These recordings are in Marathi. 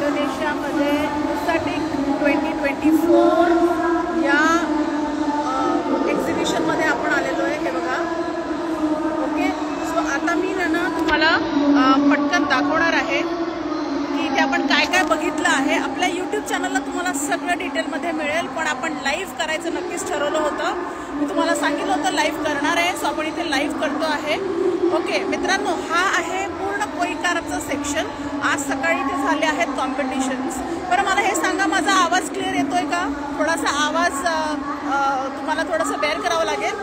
इंडोनेशियामध्ये नुसाटिक 2024 या एक्झिबिशनमध्ये आपण आलेलो आहे. हे बघा. ओके. सो आता मी ना तुम्हाला पटकन दाखवणार आहे की इथे आपण काय काय बघितलं आहे. आपल्या यूट्यूब चॅनलला तुम्हाला सगळं डिटेलमध्ये मिळेल, पण आपण लाईव्ह करायचं नक्कीच ठरवलं होतं. मी तुम्हाला सांगितलं होतं लाईव्ह करणार आहे, सो आपण इथे लाईव्ह करतो आहे. ओके मित्रांनो, हा आहे पूर्ण कोईकारचं सेक्शन. आज सकाळी इथे झाले आहेत कॉम्पिटिशन्स. बरं मला हे सांगा, माझा आवाज क्लिअर येतोय का? थोडासा आवाज तुम्हाला थोडंसं बेअर करावं लागेल,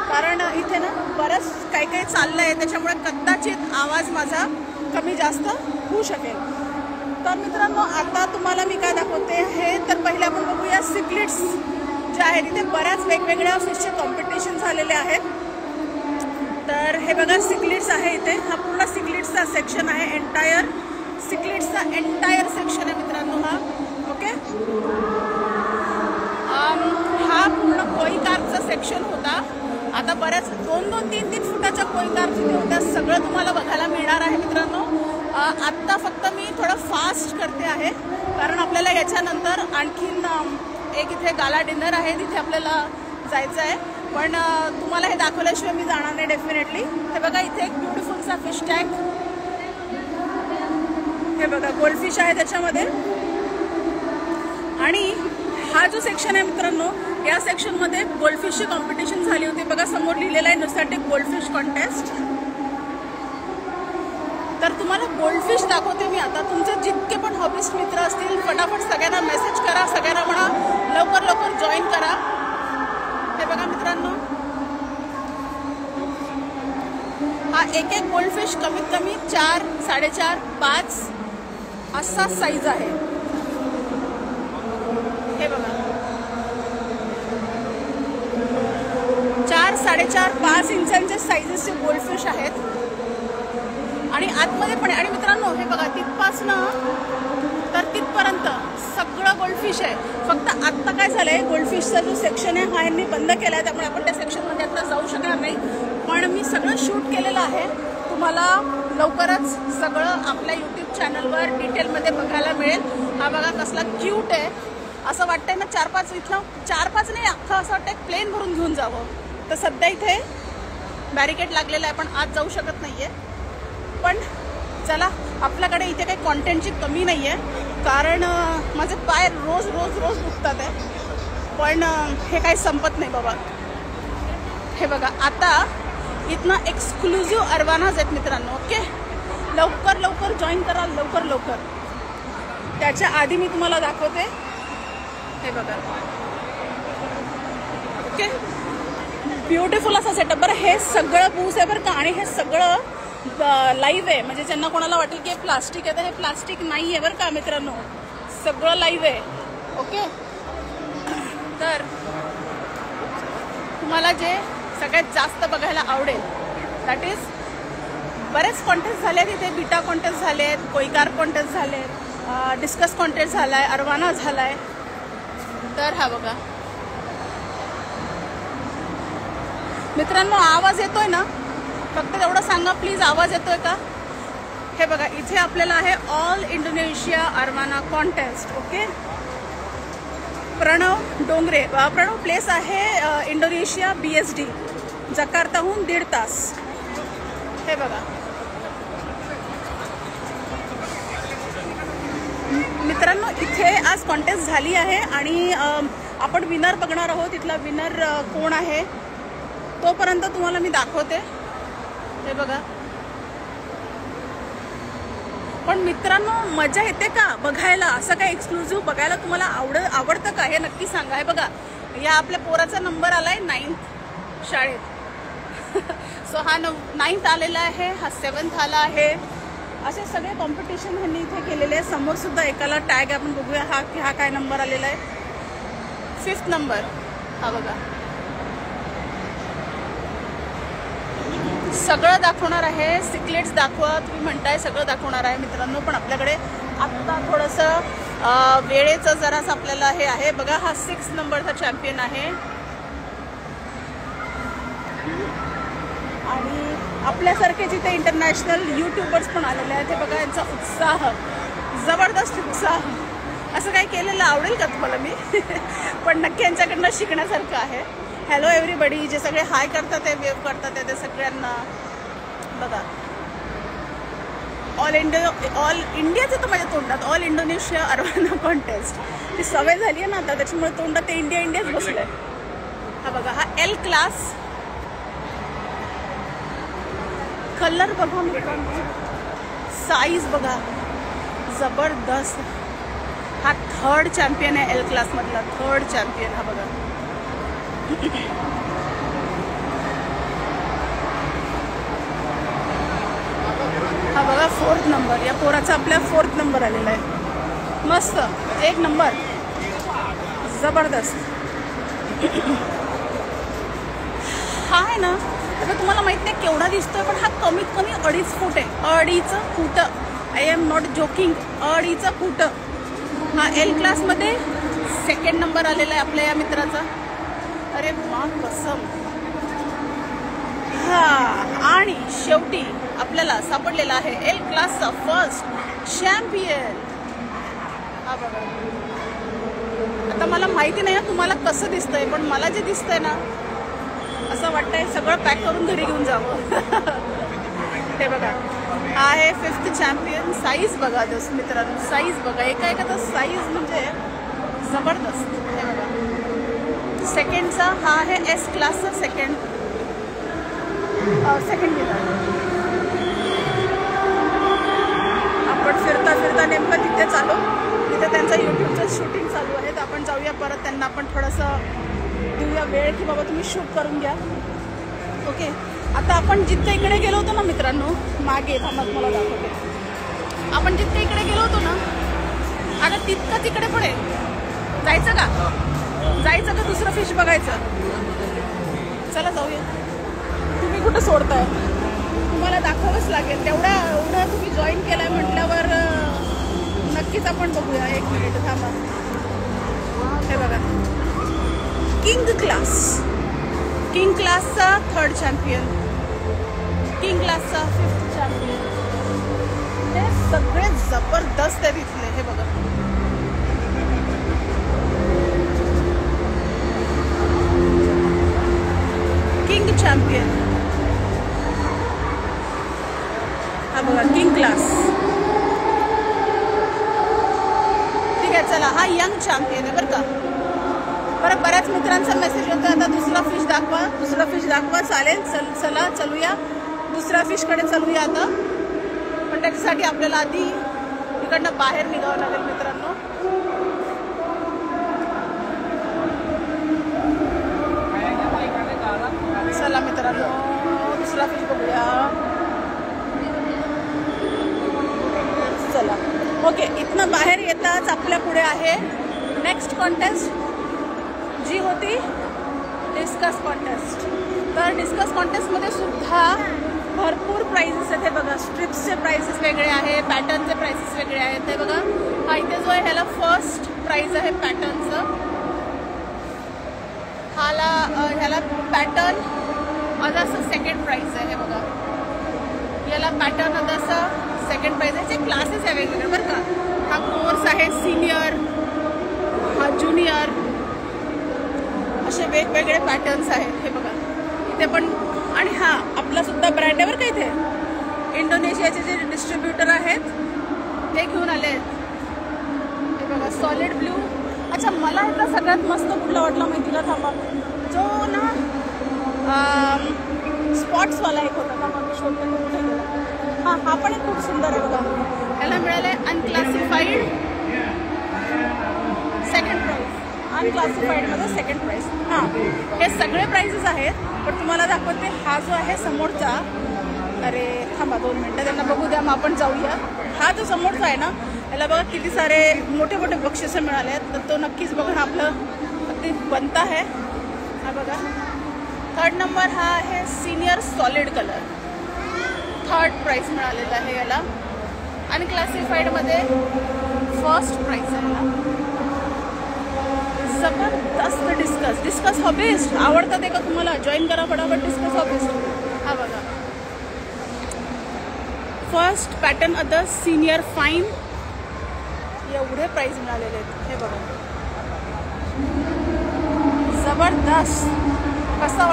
कारण इथे ना बरंच काही काही चाललं आहे, त्याच्यामुळे कदाचित आवाज माझा कमी जास्त होऊ शकेल. तर मित्रांनो, आता तुम्हाला मी काय दाखवते आहे, तर पहिले आपण बघूया सिक्लिट्स जे आहेत. इथे बऱ्याच वेगवेगळ्या फिशचे कॉम्पिटिशन झालेले आहेत. तर हे बघा सिक्लिट्स आहे इथे. हा पूर्ण सिक्लिट्सचा सेक्शन आहे. एंटायर सिक्लिट्सचा एंटायर सेक्शन आहे मित्रांनो हा. ओके. हा पूर्ण कोईकारचा सेक्शन होता. आता बऱ्याच 2-2, 3-3 फुटाच्या कोईकार जिथे होत्या सगळं तुम्हाला बघायला मिळणार आहे मित्रांनो. आत्ता फक्त मी थोडं फास्ट करते आहे, कारण आपल्याला याच्यानंतर आणखीन एक इथे गाला डिनर आहे, तिथे आपल्याला जायचं आहे. पण तुम्हाला हे दाखवल्याशिवाय मी जाणार नाही डेफिनेटली. हे बघा इथे एक ब्युटिफुलचा फिश टँक. हे बघा गोल्डफिश आहे त्याच्यामध्ये. आणि हा जो सेक्शन आहे मित्रांनो, या सेक्शनमध्ये गोल्डफिशची कॉम्पिटिशन झाली होती. बघा समोर लिहिलेलं आहे नुसाटिक गोल्डफिश कॉन्टेस्ट. तर तुम्हाला गोल्डफिश दाखवते मी आता. तुमचे जितके पण हॉबिस्ट मित्र असतील फटाफट सगळ्यांना मेसेज करा, सगळ्यांना म्हणा लवकर लवकर जॉईन करा. हे बघा मित्रांनो, हा एक एक गोल्डफिश कमीत कमी 4, 4.5, 5 असा साईज आहे. हे बघा 4, 4.5, 5 इंचांचे साईजेसचे गोल्डफिश आहेत. आणि आतमध्ये पण आहे. आणि मित्रांनो हे बघा तिथपासनं तर तिथपर्यंत सगळं गोल्डफिश आहे. फक्त आत्ता काय झालंय, गोल्डफिशचा जो सेक्शन आहे हा यांनी बंद केला आहे, त्यामुळे आपण त्या सेक्शनमध्ये आता जाऊ शकणार नाही. पण मी सगळं शूट केलेलं आहे. तुम्हाला लवकरच सगळं आपल्या यूट्यूब चॅनलवर डिटेलमध्ये बघायला मिळेल. हा बघा कसला क्यूट आहे. असं वाटतंय ना 4-5 इथलं 4-5 नाही, अख्खं असं वाटतंय प्लेन भरून घेऊन जावं. तर सध्या इथे बॅरिकेड लागलेलं आहे, पण आत जाऊ शकत नाहीये. पण चला, आपल्याकडे इथे काही कॉन्टेंटची कमी नाही आहे, कारण माझे पाय रोज रोज रोज दुखतात आहे. पण हे काही संपत नाही बाबा. हे बघा आता इथनं एक्सक्लुझिव्ह अरवानाज आहेत मित्रांनो. ओके, लवकर लवकर जॉईन करा, लवकर लवकर. त्याच्या आधी मी तुम्हाला दाखवते. हे बघा. ओके, ब्युटिफुल असा सेटअप. बरं हे सगळं बूस आहे बरं का, आणि हे सगळं लाईव्ह आहे. म्हणजे ज्यांना कोणाला वाटेल की हे प्लास्टिक आहे, तर हे प्लास्टिक नाही आहे बरं का मित्रांनो, सगळं लाईव्ह आहे. ओके. तर तुम्हाला जे सगळ्यात जास्त बघायला आवडेल दॅट इज, बरेच कॉन्टेस्ट झाले आहेत इथे. बीटा कॉन्टेस्ट झाले आहेत, कोईकार कॉन्टेस्ट झाले आहेत, डिस्कस कॉन्टेस्ट झाला आहे, अरवाना झाला आहे. तर हा बघा मित्रांनो, आवाज येतोय ना? फक्त तेवढं सांगा प्लीज, आवाज येतोय का? हे बघा इथे आपल्याला आहे all Indonesia arowana contest. Okay. Pranav Dongre. Pranav place आहे इंडोनेशिया BSD, जकार्ताहून 1.5 तास. हे बघा मित्रांनो, इथे आज कॉन्टेस्ट झाली आहे आणि आपण विनर बघणार आहोत. इथला विनर कोण आहे तोपर्यंत तुम्हाला मी दाखवते. हे बघा. पण मित्रांनो, मजा येते का बघायला? असं काय एक्सक्लुझिव्ह बघायला तुम्हाला आवडतं का? हे नक्की सांगा. हे बघा, या आपल्या पोराचा नंबर आलाय 9th शाळेत. सो हा 9th आलेला आहे, हा 7th आला आहे. असे सगळे कॉम्पिटिशन ह्यांनी इथे केलेले आहे. समोर सुद्धा एकाला टॅग आपण बघूया. हा काय नंबर आलेला आहे? 5th number. हा बघा, सगळं दाखवणार आहे. सिक्लेट्स दाखवा तुम्ही म्हणताय, सगळं दाखवणार आहे मित्रांनो. पण आपल्याकडे आत्ता थोडंसं वेळेचं जरासं आपल्याला हे आहे. बघा हा 6 नंबरचा चॅम्पियन आहे. आणि आपल्यासारखे जिथे इंटरनॅशनल यूट्यूबर्स पण आलेले आहेत. हे बघा यांचा उत्साह जबरदस्त उत्साह. असं काही केलेलं आवडेल का तुम्हाला मी? पण नक्की यांच्याकडनं शिकण्यासारखं आहे. हॅलो एव्हरीबडी, जे सगळे हाय करतात आहे, वेव करतात आहे, ते सगळ्यांना बघा. ऑल इंडियाचं तर माझ्या तोंडात ऑल इंडोनेशिया अरवाना कॉन्टेस्ट ती सवय झाली आहे ना आता, त्याच्यामुळे तोंडात ते इंडियाच बसलं आहे. हा बघा, हा एल क्लास. कलर बघा मित्रांनो, साईज बघा, जबरदस्त. हा 3rd चॅम्पियन आहे एल क्लास मधला, 3rd चॅम्पियन. हा बघा, हा बघा 4th नंबर. या पोराचा आपल्या 4th नंबर आलेला आहे. मस्त, 1 नंबर, जबरदस्त. हा आहे ना, आता तुम्हाला माहित नाही केवढा दिसतोय, पण हा कमीत कमी 2.5 फूट आहे. 2.5 foot. I am not joking. 2.5 foot. हा एल क्लासमध्ये 2nd नंबर आलेला आहे आपल्या या मित्राचा. अरे वा, कसम. हा, आणि शेवटी आपल्याला सापडलेला आहे एल क्लासचा 1st चॅम्पियन. हा बघा, आता मला माहिती नाही तुम्हाला कसं दिसतंय, पण मला जे दिसतंय ना, असं वाटतंय सगळं पॅक करून घरी घेऊन जावं. हे बघा, हा आहे 5th चॅम्पियन. साईज बघा मित्रांनो, साईज बघा, एका साईज म्हणजे जबरदस्त. हे बघा, 2ndचा हा आहे एस क्लासचा 2nd गेला. आपण फिरता फिरता नेमकं तिथे चालू, तिथे त्यांचं यूट्यूबचं शूटिंग चालू आहे. तर आपण जाऊया परत, त्यांना आपण थोडंसं देऊया वेळ की बाबा तुम्ही शूट करून घ्या. ओके, आता आपण जिथे इकडे गेलो होतो ना मित्रांनो, मागे थांबा मला दाखवते. आपण जिथे इकडे गेलो होतो ना, आता तितकं तिकडे पुढे जायचं का दुसरं फिश बघायचं? चला जाऊया. तुम्ही कुठं सोडताय? तुम्हाला दाखवावंच लागेल. एवढं तुम्ही जॉईन केलंय म्हटल्यावर नक्कीच आपण बघूया. 1 मिनिट थांबा. हे बघा, किंग क्लासचा 3rd चॅम्पियन, किंग क्लासचा 5th चॅम्पियन. हे सगळे जबरदस्त आहे इथले. हे बघा, किंग चॅम्पियन. हा बघा, किंग क्लास. ठीक आहे, चला, हा यंग चॅम्पियन आहे बरं का. बरं, बऱ्याच मित्रांचा मेसेज होता, आता दुसरा फिश दाखवा. चालेल, चला चलूया, दुसऱ्या फिशकडे चलूया आता. पण त्याच्यासाठी आपल्याला आधी इकडनं बाहेर निघावं लागेल मित्रांनो. चला मित्रांनो, दुसरा फिश बघूया. चला, ओके. इथनं बाहेर येताच आपल्या पुढे आहे नेक्स्ट कॉन्टेस्ट, जी होती डिस्कस कॉन्टेस्ट. तर डिस्कस कॉन्टेस्टमध्ये सुद्धा भरपूर प्राइजेस आहेत. हे बघा, स्ट्रिप्सचे प्राइसेस वेगळे आहे, पॅटर्नचे प्राइसेस वेगळे आहेत. हे बघा, हा इथे जो आहे ह्याला 1st प्राइज आहे पॅटर्नचं. ह्याला पॅटर्न अदरचं 2nd प्राइज आहे. हे बघा, याला पॅटर्न अदरचं 2nd प्राइज आहे. जे क्लासेस आहे वेगवेगळे बरं का. हा कोर्स आहे सिनियर, हा ज्युनियर, असे वेगवेगळे पॅटर्न्स आहेत. हे बघा इथे पण. आणि हा आपला सुद्धा ब्रँड आहे बरं का. इथे इंडोनेशियाचे जे डिस्ट्रीब्युटर आहेत ते घेऊन आले आहेत. हे बघा, सॉलिड ब्ल्यू. अच्छा, मला ह्यातला सगळ्यात मस्त कुठला वाटला माहिती का? थांबा, जो ना स्पॉट्सवाला एक होता का, मग मी शोधते तो कुठे गेला. हा पण एक खूप सुंदर आहे बघा. ह्याला मिळालं आहे unclassified 2nd price. अनक्लासिफाईडमध्ये 2nd price. हां, हे सगळे प्राइजेस आहेत, पण तुम्हाला दाखवते हा जो आहे समोरचा. अरे थांबा 2 मिनटं, त्यांना बघू द्या, मग आपण जाऊया. हा जो समोरचा आहे ना, याला बघा किती सारे मोठे मोठे बक्षिसं मिळाले आहेत. तर तो नक्कीच बघा, आपलं अगदी बनता आहे. हा बघा, 3rd नंबर हा आहे senior solid colour. 3rd price मिळालेला आहे याला. अनक्लासिफाईडमध्ये 1st प्राइज आहे याला. जबरदस्त. डिस्कस हॉबिस्ट आवडतं ते का तुम्हाला? जॉईन करा फटाफट डिस्कस हॉबिस्ट. हा बघा, 1st pattern other senior fine. एवढे प्राईज मिळालेले आहेत. हे बघा, जबरदस्त. कसा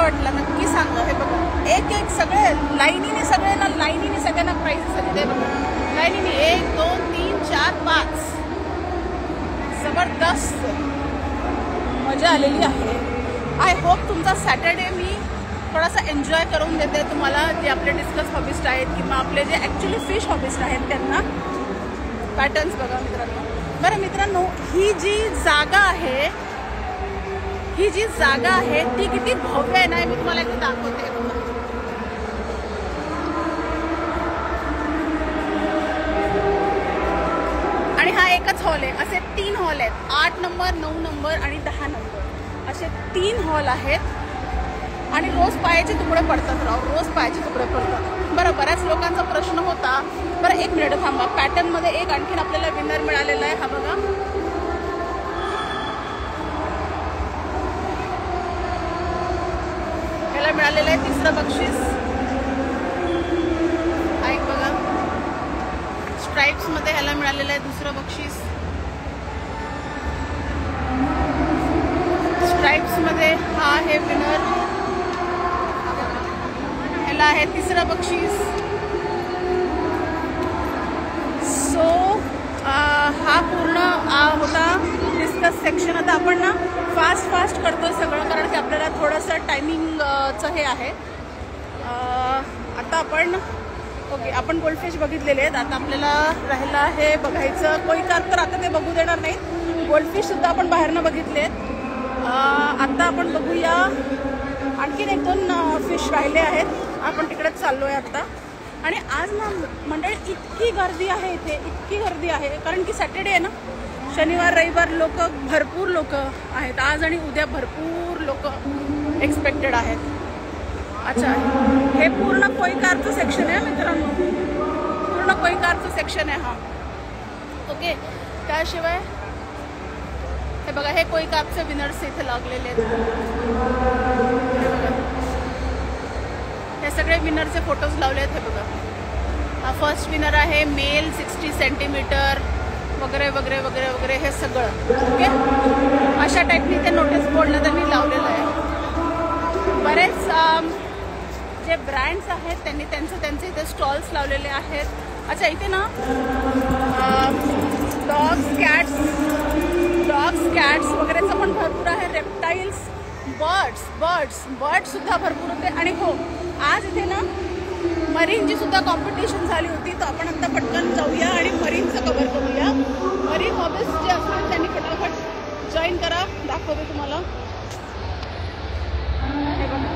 वाटला नक्की सांगा. हे बघा, एक एक सगळे लाईनीने सगळ्यांना प्राईज आहेत. हे बघा, लाईनीने 1 2 3 4 5. जबरदस्त मजा आलेली आहे. आय होप तुमचा सॅटर्डे मी थोडासा एन्जॉय करून देते तुम्हाला, जे आपले डिस्कस हॉबिस्ट आहेत किंवा आपले जे ॲक्च्युली फिश हॉबिस्ट आहेत त्यांना. पॅटर्न्स बघा मित्रांनो. बरं मित्रांनो, ही जी जागा आहे ती किती भव्य आहे ना, मी तुम्हाला एकदा दाखवते. आणि हा एकच हॉल आहे. असे 3 हॉल आहेत. 8 नंबर 9 नंबर आणि 10 नंबर असे 3 हॉल आहेत. आणि रोज पायाचे तुकडे पडतात रोज पायाचे तुकडे पडतात. बरं, बऱ्याच लोकांचा प्रश्न होता. बरं, 1 मिनिट थांबा. पॅटर्नमध्ये एक आणखीन आपल्याला विनर मिळालेला आहे. हा बघा, याला मिळालेलं आहे 3रं बक्षीस. हा एक बघा, स्ट्राइप्समध्ये ह्याला मिळालेलं आहे 2रं बक्षीस. स्ट्राइप्समध्ये हा आहे विनर, ह्याला आहे 3रं बक्षीस. सो हा पूर्ण होता डिस्कस सेक्शन. आता आपण ना फास्ट करतो सगळं, कारण की आपल्याला थोडंसं टायमिंगचं हे आहे. आता आपण गोल्डफिश बघितलेले आहेत. आता आपल्याला राहिला हे बघायचं कोई कार, तर आता ते बघू देणार नाहीत. गोल्डफिशसुद्धा आपण बाहेरनं बघितले आहेत. आता आपण बघूया आणखीन 1-2 फिश राहिले आहेत. आपण तिकडेच चाललो आहे आत्ता. आणि आज ना मंडळी इतकी गर्दी आहे इथे, कारण की सॅटर्डे आहे ना. शनिवार रविवार भरपूर लोक आहेत आज, आणि उद्या भरपूर लोक एक्सपेक्टेड आहेत. अच्छा, हे पूर्ण कोई कारचं सेक्शन आहे मित्रांनो, पूर्ण कोई कारचं सेक्शन आहे हा. ओके, त्याशिवाय हे बघा, हे कोई कारचे विनर्स इथे लागलेले आहेत. हे सगळे विनरचे फोटोज लावले आहेत. हे बघा, हा फर्स्ट विनर आहे, मेल 60 सेंटीमीटर वगैरे वगैरे वगैरे वगैरे हे सगळं. ओके, अशा टाईपनी ते नोटीस बोर्डला त्यांनी लावलेलं आहे. बरेच जे ब्रँड्स आहेत त्यांनी त्यांचे इथे स्टॉल्स लावलेले आहेत. अच्छा, इथे ना डॉग्स कॅट्स वगैरेचं पण भरपूर आहे. रेप्टाईल्स, बर्ड्ससुद्धा भरपूर होते. आणि हो, आज इथे ना मरीनची सुद्धा कॉम्पिटिशन झाली होती. तर आपण आता पटकन जाऊया आणि मरीनचं कव्हर करूया. मरीन हॉबिस्ट जे असतील त्यांनी फटाफट जॉईन करा, दाखवते तुम्हाला. हे बघा,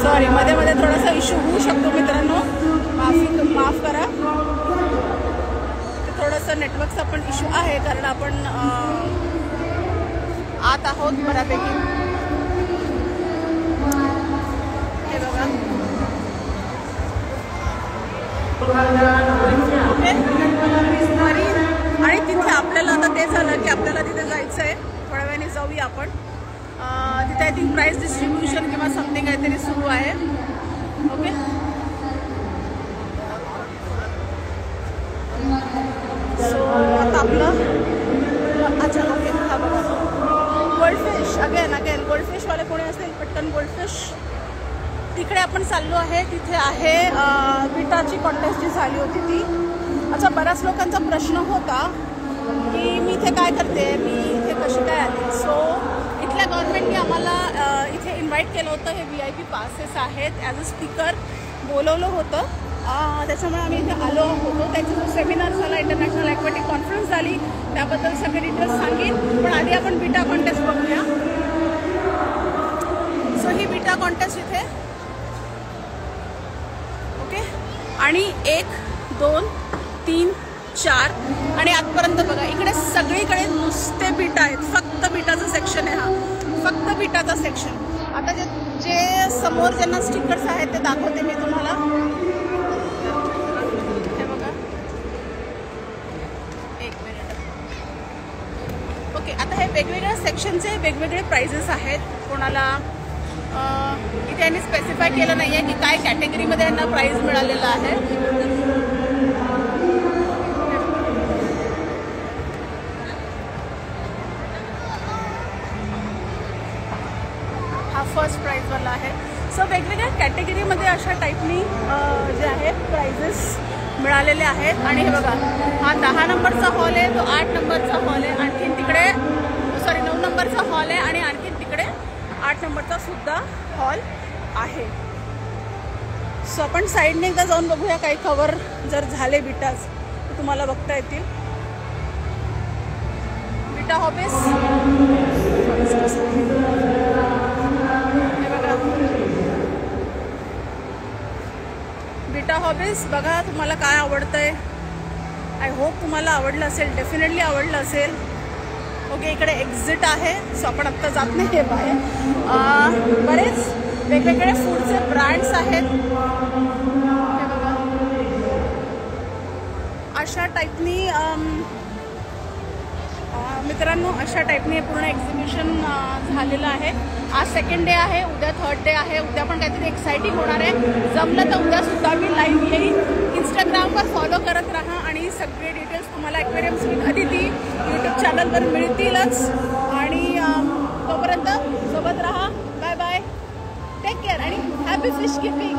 सॉरी, मध्ये थोडासा इश्यू होऊ शकतो मित्रांनो, माफ करा. थोडंसं नेटवर्कचा पण इश्यू आहे, कारण आपण आत आहोत बऱ्यापैकी. हे बघा, आणि तिथे आपल्याला आता ते झालं की आपल्याला तिथे जायचं आहे. थोड्या वेळाने जाऊया आपण. तिथे आय थिंक प्राइस डिस्ट्रीब्युशन किंवा समथिंग काहीतरी सुरू आहे. ओके, सो आता आपलं अच्छा ओके. हा बघा, गोल्डफिश अगेन गोल्डफिशवाले कोणी असतील पटकन गोल्डफिश. तिकडे आपण चाललो आहे. तिथे आहे विटाची कॉन्टेस्ट जी झाली होती ती. अच्छा, बऱ्याच लोकांचा प्रश्न होता की मी इथे काय करते, मी इथे कशी काय आले. सो इथल्या गव्हर्नमेंटने आम्हाला इथे इन्व्हाइट केलं होतं. हे VIP पासेस आहेत, ॲज अ स्पीकर बोलवलं होतं. त्याच्यामुळे आम्ही इथे आलो होतो. त्याचा जो सेमिनार झाला, इंटरनॅशनल ॲक्वॅटिक कॉन्फरन्स झाली, त्याबद्दल सगळे डिटेल्स सांगेन. पण आधी आपण बीटा कॉन्टेस्ट बघूया. सो ही बीटा कॉन्टेस्ट इथे. ओके, आणि 1 2 3 4 आणि आजपर्यंत बघा, इकडे सगळीकडे नुसते बीटा आहेत. फक्त बीटाचं सेक्शन आहे हा, फक्त बीटाचा सेक्शन. आता जे समोर ज्यांना स्टिकर्स आहेत ते दाखवते मी तुम्हाला. हे बघा, 1 मिनिट. ओके, आता हे वेगवेगळ्या सेक्शनचे वेगवेगळे प्राइजेस आहेत. कोणाला इथे यांनी स्पेसिफाय केलं नाही आहे की काय कॅटेगरीमध्ये यांना प्राइज मिळालेलं आहे. हा फर्स्ट प्राइजवाला आहे. सो वेगवेगळ्या कॅटेगरीमध्ये अशा टाईपनी जे आहे प्राइजेस मिळालेले आहेत. आणि हे बघा, हा 10 नंबरचा हॉल आहे, तो 8 नंबरचा हॉल आहे, आणखीन तिकडे 9 नंबरचा हॉल आहे आणि आणखीन तिकडे 8 नंबरचा सुद्धा हॉल आहे. सो आपण साईडने एकदा जाऊन बघूया काही कवर जर झाले बिटाज तर तुम्हाला बघता येतील. बिटा हॉबीज हे बघा, बिटा हॉबीज बघा तुम्हाला काय आवडतंय. आय होप तुम्हाला आवडलं असेल, डेफिनेटली आवडलं असेल. ओके, इकडे एक्झिट आहे. सो आपण आत्ता जात नाही आहे बाहेर. बरेच वेगवेगळे फूडचे ब्रँड्स आहेत. हे बघा, अशा टाईपनी मित्रांनो, अशा टाईपनी पूर्ण एक्झिबिशन झालेलं आहे. आज सेकंड डे आहे, उद्या थर्ड डे आहे. उद्या पण काहीतरी एक्साइटिंग होणार आहे. जमलं तर उद्यासुद्धा मी लाईव्ह येईल. इंस्टाग्रामवर फॉलो करत राहा आणि सगळे डिटेल्स तुम्हाला ॲक्वेरियम्स विथ अदिती यूट्यूब चॅनलवर मिळतीलच. आणि तोपर्यंत सोबत राहा. बाय बाय, टेक केअर आणि हॅपी फिश कीपिंग.